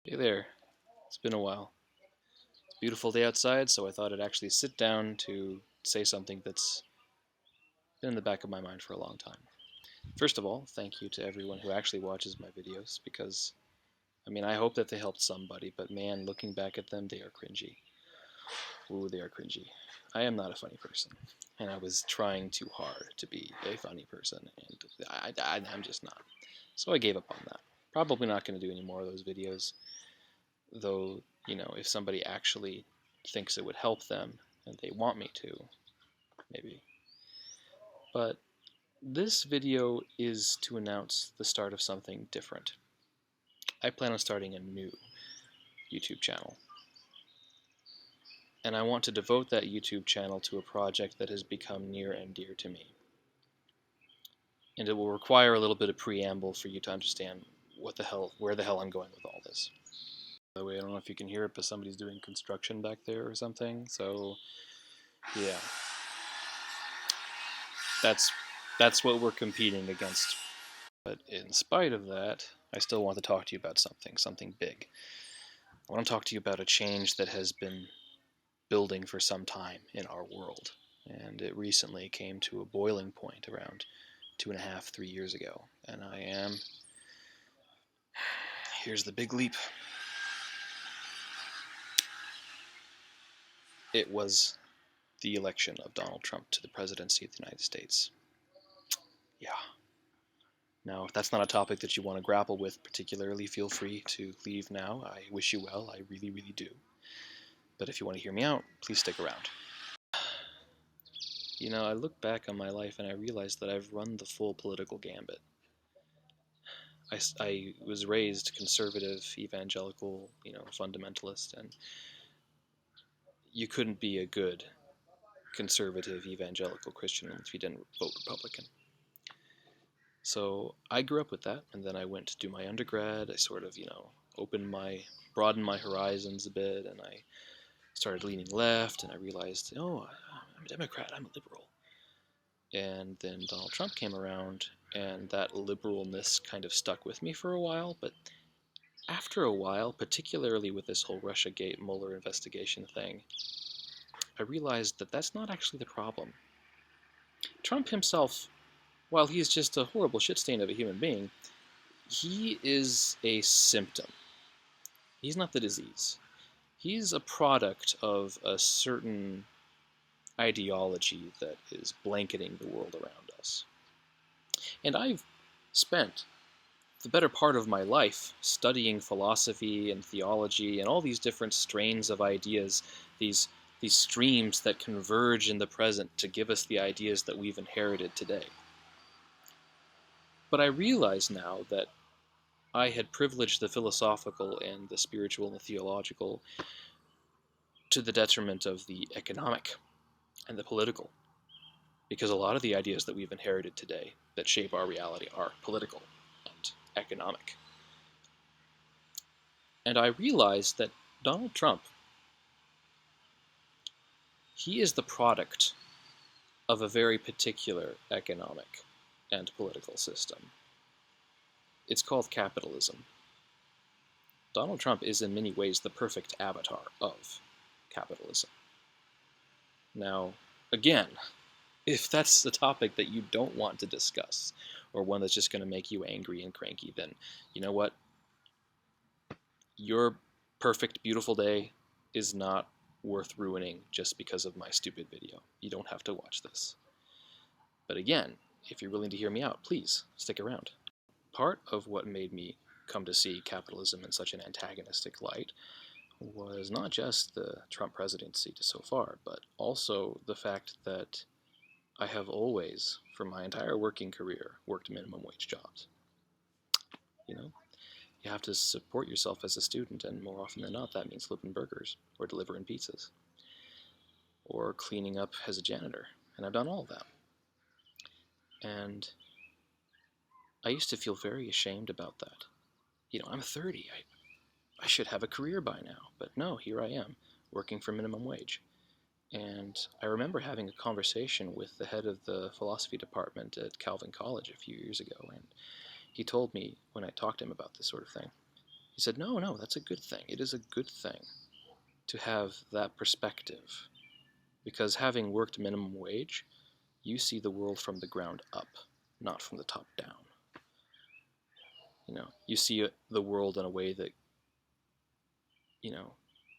Hey there, it's been a while. It's a beautiful day outside, so I thought I'd actually sit down to say something that's been in the back of my mind for a long time. First of all, thank you to everyone who actually watches my videos because, I hope that they helped somebody, but man, looking back at them, they are cringy. Ooh, they are cringy. I am not a funny person, and I was trying too hard to be a funny person, and I'm just not. So I gave up on that. Probably not going to do any more of those videos, though, if somebody actually thinks it would help them and they want me to, maybe. But this video is to announce the start of something different. I plan on starting a new YouTube channel. And I want to devote that YouTube channel to a project that has become near and dear to me. And it will require a little bit of preamble for you to understand where the hell I'm going with all this. By the way, I don't know if you can hear it, but somebody's doing construction back there or something, so yeah. That's what we're competing against. But in spite of that, I still want to talk to you about something big. I want to talk to you about a change that has been building for some time in our world, and it recently came to a boiling point around 2.5, 3 years ago. And here's the big leap. It was the election of Donald Trump to the presidency of the United States. Yeah. Now, if that's not a topic that you want to grapple with particularly, feel free to leave now. I wish you well, I really, really do. But if you want to hear me out, please stick around. I look back on my life and I realize that I've run the full political gambit. I was raised conservative, evangelical, fundamentalist, and you couldn't be a good conservative, evangelical Christian if you didn't vote Republican. So I grew up with that, and then I went to do my undergrad. I sort of, broadened my horizons a bit, and I started leaning left, and I realized, oh, I'm a Democrat, I'm a liberal. And then Donald Trump came around, and that liberalness kind of stuck with me for a while. But after a while, particularly with this whole Russiagate Mueller investigation thing, I realized that that's not actually the problem. Trump himself, while he's just a horrible shit stain of a human being, he is a symptom. He's not the disease. He's a product of a certain ideology that is blanketing the world around us. And I've spent the better part of my life studying philosophy and theology and all these different strains of ideas, these streams that converge in the present to give us the ideas that we've inherited today. But I realize now that I had privileged the philosophical and the spiritual and the theological to the detriment of the economic and the political. Because a lot of the ideas that we've inherited today that shape our reality are political and economic. And I realized that Donald Trump, he is the product of a very particular economic and political system. It's called capitalism. Donald Trump is in many ways the perfect avatar of capitalism. Now, again, if that's the topic that you don't want to discuss, or one that's just going to make you angry and cranky, then you know what? Your perfect, beautiful day is not worth ruining just because of my stupid video. You don't have to watch this. But again, if you're willing to hear me out, please stick around. Part of what made me come to see capitalism in such an antagonistic light was not just the Trump presidency so far, but also the fact that I have always, for my entire working career, worked minimum wage jobs. You have to support yourself as a student, and more often than not, that means flipping burgers, or delivering pizzas, or cleaning up as a janitor, and I've done all of that. And I used to feel very ashamed about that. I'm 30, I should have a career by now, but no, here I am, working for minimum wage. And I remember having a conversation with the head of the philosophy department at Calvin College a few years ago, and he told me, when I talked to him about this sort of thing, He said, no, no, that's a good thing. It is a good thing to have that perspective, because having worked minimum wage, you see the world from the ground up, not from the top down. You see the world in a way that,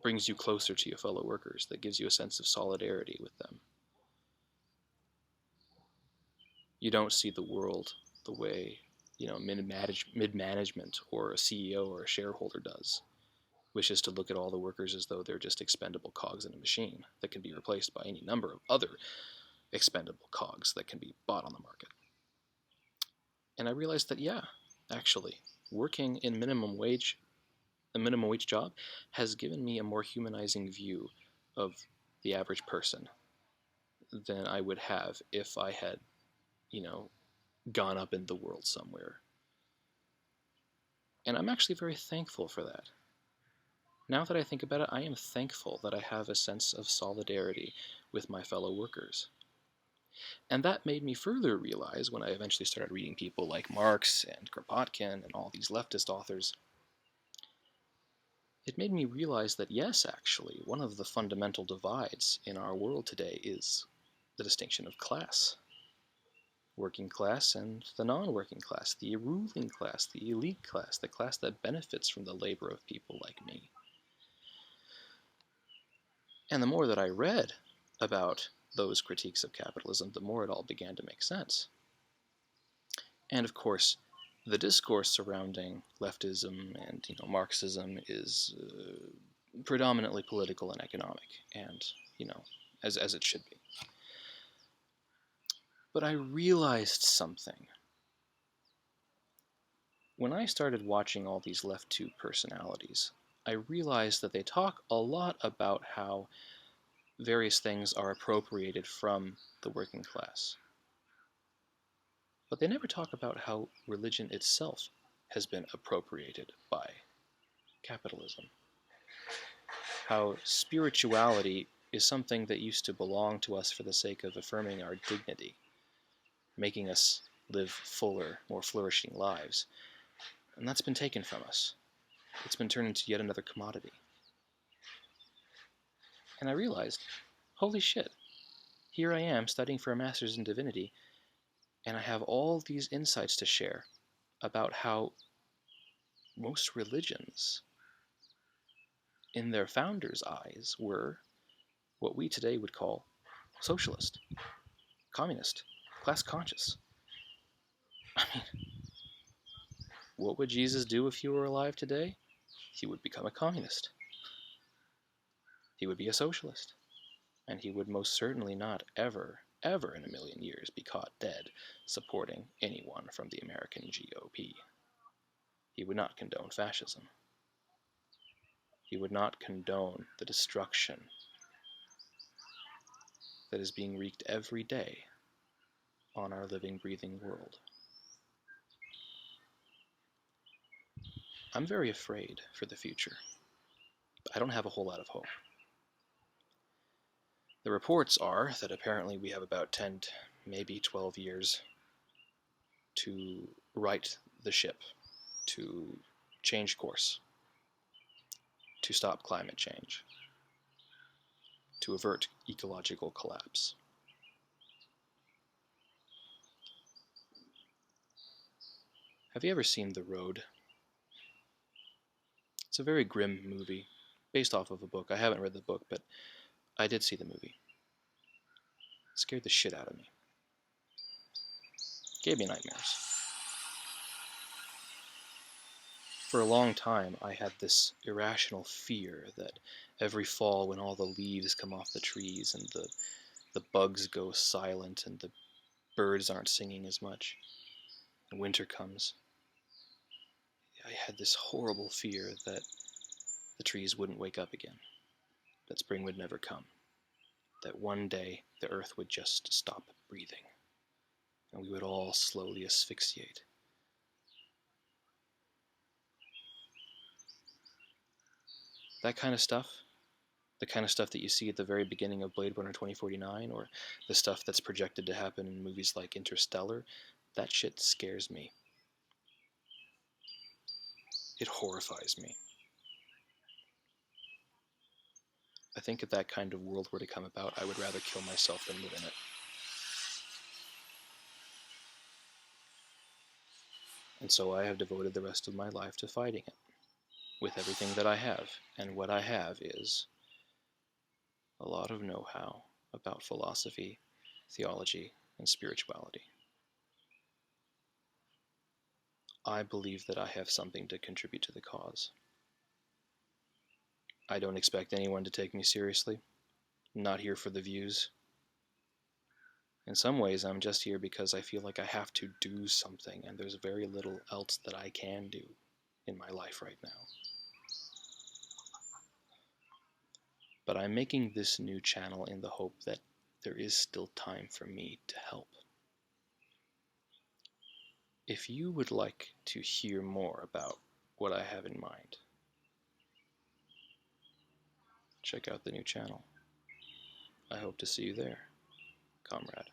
brings you closer to your fellow workers, that gives you a sense of solidarity with them. You don't see the world the way, mid-management or a CEO or a shareholder does, which is to look at all the workers as though they're just expendable cogs in a machine that can be replaced by any number of other expendable cogs that can be bought on the market. And I realized that, yeah, actually, working in a minimum wage job has given me a more humanizing view of the average person than I would have if I had, gone up in the world somewhere. And I'm actually very thankful for that. Now that I think about it, I am thankful that I have a sense of solidarity with my fellow workers. And that made me further realize, when I eventually started reading people like Marx and Kropotkin and all these leftist authors, it made me realize that yes, actually, one of the fundamental divides in our world today is the distinction of class. Working class and the non-working class, the ruling class, the elite class, the class that benefits from the labor of people like me. And the more that I read about those critiques of capitalism, the more it all began to make sense. And of course, the discourse surrounding leftism and Marxism is predominantly political and economic, and as it should be. But I realized something. When I started watching all these left tube personalities, I realized that they talk a lot about how various things are appropriated from the working class. But they never talk about how religion itself has been appropriated by capitalism. How spirituality is something that used to belong to us for the sake of affirming our dignity, making us live fuller, more flourishing lives. And that's been taken from us. It's been turned into yet another commodity. And I realized, holy shit, here I am studying for a master's in divinity, and I have all these insights to share about how most religions, in their founders' eyes, were what we today would call socialist, communist, class conscious. I mean, what would Jesus do if he were alive today? He would become a communist. He would be a socialist. And he would most certainly not ever, ever in a million years be caught dead supporting anyone from the American GOP. He would not condone fascism. He would not condone the destruction that is being wreaked every day on our living, breathing world. I'm very afraid for the future. I don't have a whole lot of hope. The reports are that apparently we have about 10, maybe 12 years to right the ship, to change course, to stop climate change, to avert ecological collapse. Have you ever seen The Road? It's a very grim movie, based off of a book. I haven't read the book, but I did see the movie. It scared the shit out of me. It gave me nightmares. For a long time, I had this irrational fear that every fall, when all the leaves come off the trees and the bugs go silent and the birds aren't singing as much, and winter comes, I had this horrible fear that the trees wouldn't wake up again, that spring would never come, that one day the earth would just stop breathing, and we would all slowly asphyxiate. That kind of stuff, the kind of stuff that you see at the very beginning of Blade Runner 2049, or the stuff that's projected to happen in movies like Interstellar, that shit scares me. It horrifies me. I think if that kind of world were to come about, I would rather kill myself than live in it. And so I have devoted the rest of my life to fighting it, with everything that I have. And what I have is a lot of know-how about philosophy, theology, and spirituality. I believe that I have something to contribute to the cause. I don't expect anyone to take me seriously. I'm not here for the views. In some ways, I'm just here because I feel like I have to do something, and there's very little else that I can do in my life right now. But I'm making this new channel in the hope that there is still time for me to help. If you would like to hear more about what I have in mind, check out the new channel. I hope to see you there, comrade.